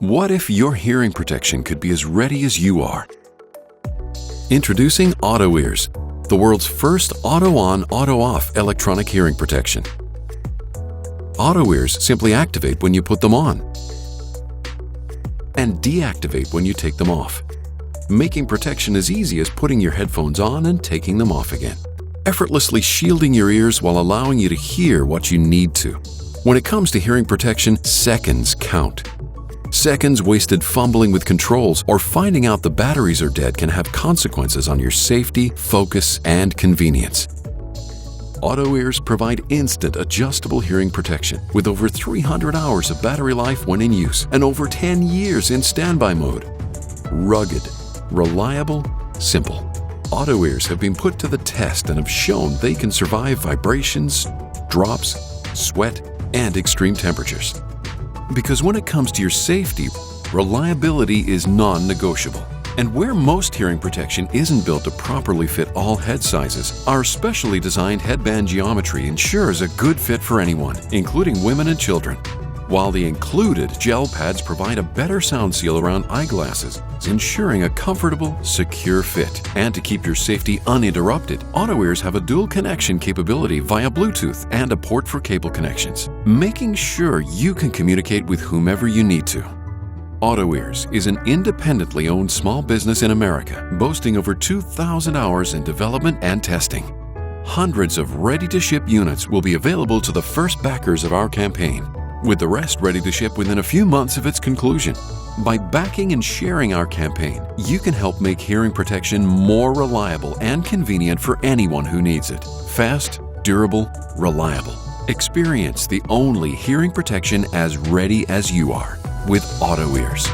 What if your hearing protection could be as ready as you are? Introducing Auto Ears, the world's first auto-on, auto-off electronic hearing protection. Auto Ears simply activate when you put them on and deactivate when you take them off, making protection as easy as putting your headphones on and taking them off again, effortlessly shielding your ears while allowing you to hear what you need to. When it comes to hearing protection, seconds count. Seconds wasted fumbling with controls or finding out the batteries are dead can have consequences on your safety, focus, and convenience. Auto Ears provide instant adjustable hearing protection with over 300 hours of battery life when in use and over 10 years in standby mode. Rugged, reliable, simple. Auto Ears have been put to the test and have shown they can survive vibrations, drops, sweat, and extreme temperatures. Because when it comes to your safety, reliability is non-negotiable. And where most hearing protection isn't built to properly fit all head sizes, our specially designed headband geometry ensures a good fit for anyone, including women and children. While the included gel pads provide a better sound seal around eyeglasses, ensuring a comfortable, secure fit. And to keep your safety uninterrupted, Auto Ears have a dual connection capability via Bluetooth and a port for cable connections, making sure you can communicate with whomever you need to. Auto Ears is an independently owned small business in America, boasting over 2,000 hours in development and testing. Hundreds of ready-to-ship units will be available to the first backers of our campaign, with the rest ready to ship within a few months of its conclusion. By backing and sharing our campaign, you can help make hearing protection more reliable and convenient for anyone who needs it. Fast, durable, reliable. Experience the only hearing protection as ready as you are with Auto Ears.